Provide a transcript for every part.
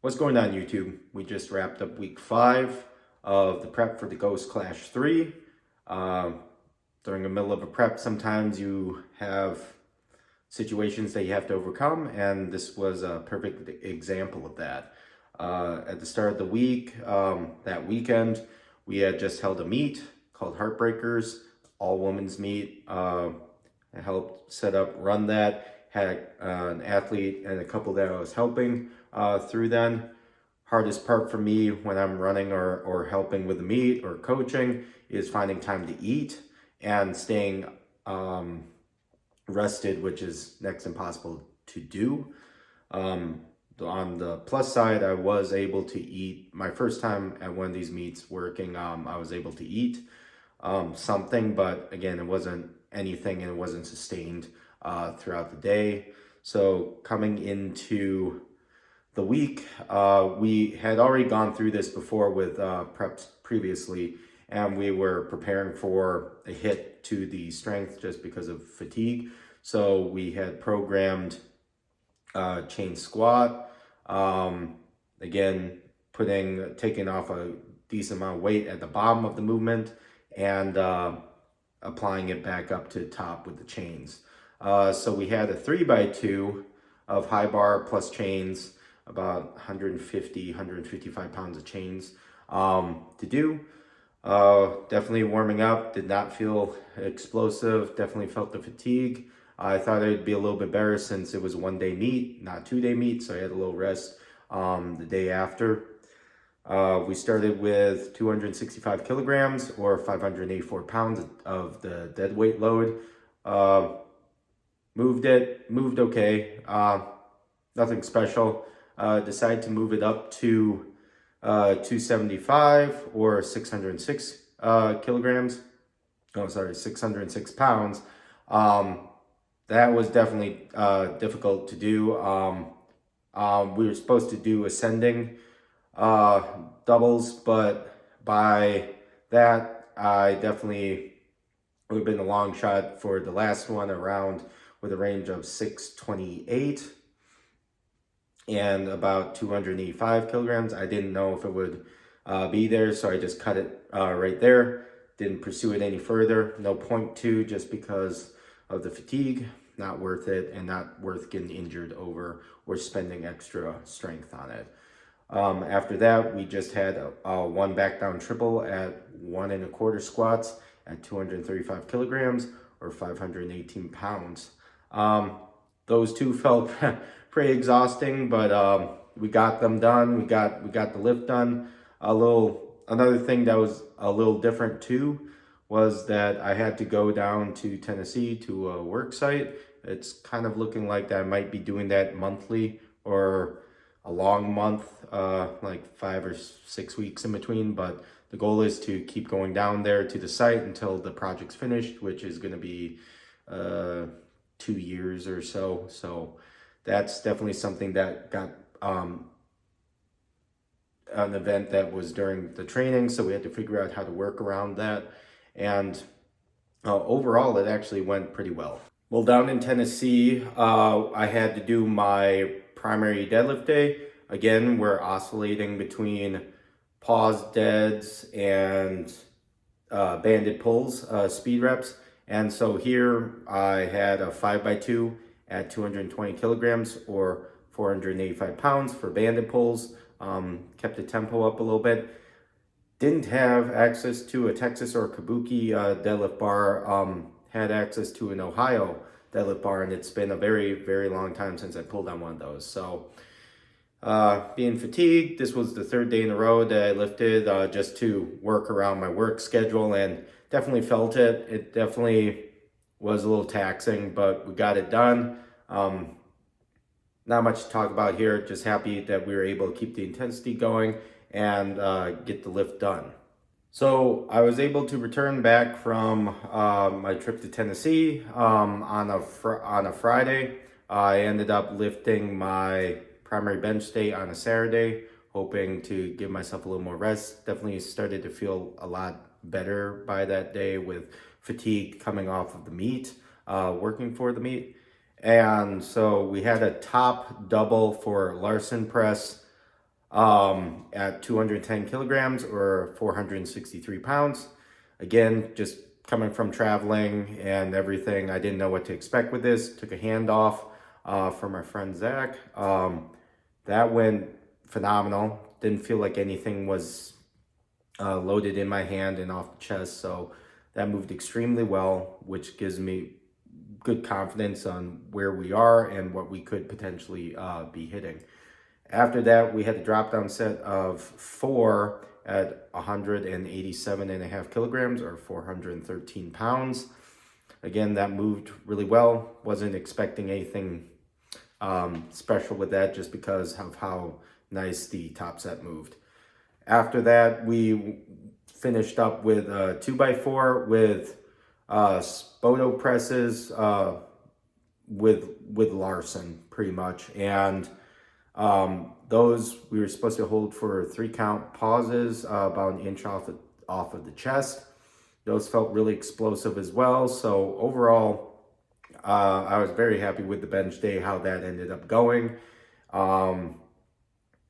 What's going on, YouTube? We just wrapped up week 5 of the prep for the Ghost Clash 3. During the middle of a prep, sometimes you have situations that you have to overcome, and this was a perfect example of that. At the start of the week, that weekend, we had just held a meet called Heartbreakers, all women's meet. I helped run that. Had an athlete and a couple that I was helping through then. Hardest part for me when I'm running or helping with the meet or coaching is finding time to eat and staying rested, which is next impossible to do. On the plus side, I was able to eat. My first time at one of these meets working, I was able to eat something, but again, it wasn't anything and it wasn't sustained throughout the day. So coming into the week, we had already gone through this before with preps previously, and we were preparing for a hit to the strength just because of fatigue. So we had programmed chain squat, again, taking off a decent amount of weight at the bottom of the movement and applying it back up to the top with the chains. So we had a 3x2 of high bar plus chains, about 150, 155 pounds of chains to do. Definitely warming up, did not feel explosive, definitely felt the fatigue. I thought it'd be a little bit better since it was a 1-day meet, not 2-day meet, so I had a little rest the day after. We started with 265 kilograms or 584 pounds of the dead weight load. Moved okay, nothing special. Decided to move it up to 275 or 606 kilograms. Oh, sorry, 606 pounds. That was definitely difficult to do. We were supposed to do ascending doubles, but by that, I definitely would have been a long shot for the last one around with a range of 628 and about 285 kilograms. I didn't know if it would be there, so I just cut it right there. Didn't pursue it any further. No point to, just because of the fatigue. Not worth it, and not worth getting injured over or spending extra strength on it. After that, we just had a 1 back down triple at 1 1/4 squats at 235 kilograms or 518 pounds. Those two felt pretty exhausting, but we got them done. We got the lift done. Another thing that was a little different too was that I had to go down to Tennessee to a work site. It's kind of looking like that I might be doing that monthly or a long month, like 5 or 6 weeks in between. But the goal is to keep going down there to the site until the project's finished, which is going to be 2 years or so. So that's definitely something that got an event that was during the training, so we had to figure out how to work around that. And overall, it actually went pretty well. Well, down in Tennessee, I had to do my primary deadlift day. Again, we're oscillating between pause deads and banded pulls, speed reps. And so here I had a 5x2 at 220 kilograms or 485 pounds for banded pulls. Kept the tempo up a little bit. Didn't have access to a Texas or Kabuki deadlift bar. Had access to an Ohio deadlift bar, and it's been a very, very long time since I pulled on one of those. So being fatigued, this was the 3rd day in a row that I lifted just to work around my work schedule, and definitely felt it. It definitely was a little taxing, but we got it done. Not much to talk about here, just happy that we were able to keep the intensity going and get the lift done. So I was able to return back from my trip to Tennessee on a Friday. I ended up lifting my primary bench day on a Saturday, hoping to give myself a little more rest. Definitely started to feel a lot better by that day with fatigue coming off of the meet, working for the meet. And so we had a top double for Larson press at 210 kilograms or 463 pounds. Again, just coming from traveling and everything, I didn't know what to expect with this. Took a handoff from our friend Zach. That went phenomenal. Didn't feel like anything was loaded in my hand and off the chest. So that moved extremely well, which gives me good confidence on where we are and what we could potentially be hitting. After that, we had the drop down set of 4 at 187.5 kilograms or 413 pounds. Again, that moved really well. Wasn't expecting anything special with that just because of how nice the top set moved. After that, we finished up with a 2x4 with Spoto presses with Larson pretty much. And those we were supposed to hold for 3 count pauses, about an inch off of the chest. Those felt really explosive as well. So overall, I was very happy with the bench day, how that ended up going,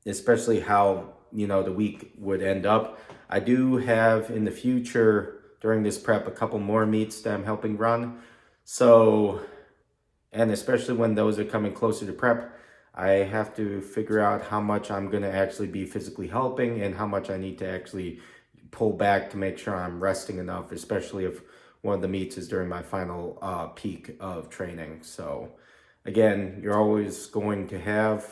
especially how, you know, the week would end up. I do have in the future during this prep a couple more meets that I'm helping run. So, and especially when those are coming closer to prep, I have to figure out how much I'm going to actually be physically helping and how much I need to actually pull back to make sure I'm resting enough, especially if one of the meets is during my final peak of training. So again, you're always going to have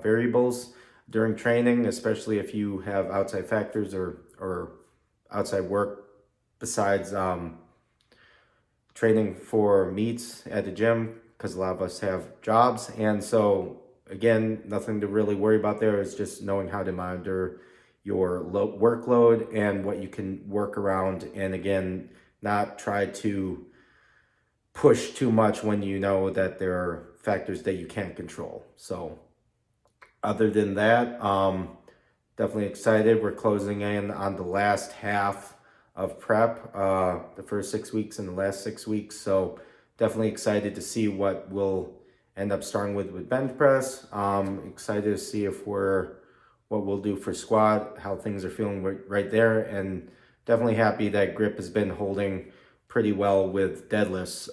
variables during training, especially if you have outside factors or outside work besides training for meets at the gym, because a lot of us have jobs. And so again, nothing to really worry about there. Is just knowing how to monitor your workload and what you can work around. And again, not try to push too much when you know that there are factors that you can't control. So other than that, definitely excited. We're closing in on the last half of prep, the first 6 weeks and the last 6 weeks. So definitely excited to see what we'll end up starting with bench press. Excited to see what we'll do for squat, how things are feeling right there. And definitely happy that grip has been holding pretty well with deadlifts.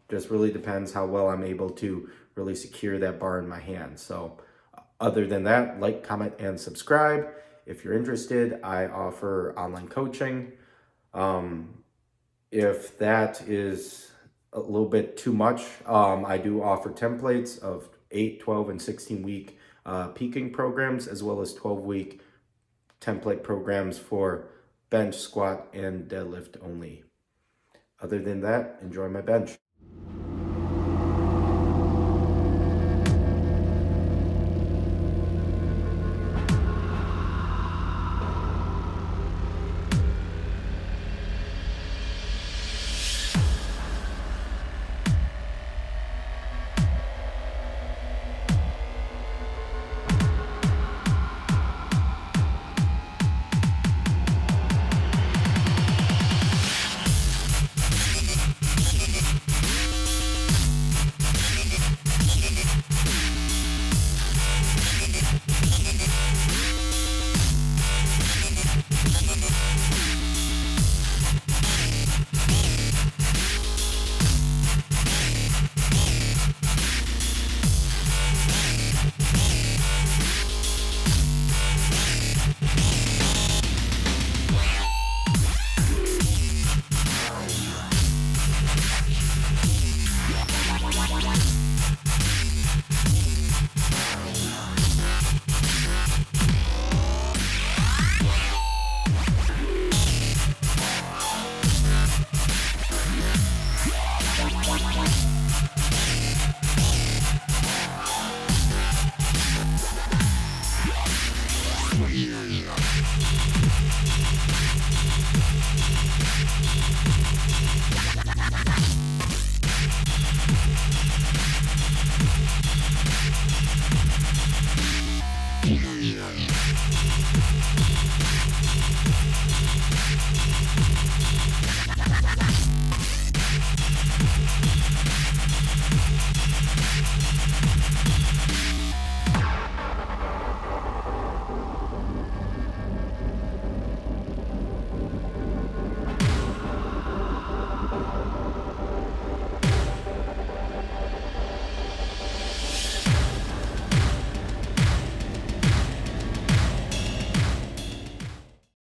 Just really depends how well I'm able to really secure that bar in my hand. So other than that, like, comment, and subscribe. If you're interested, I offer online coaching. If that is a little bit too much, I do offer templates of 8, 12, and 16-week peaking programs, as well as 12-week template programs for bench, squat, and deadlift only. Other than that, enjoy my bench.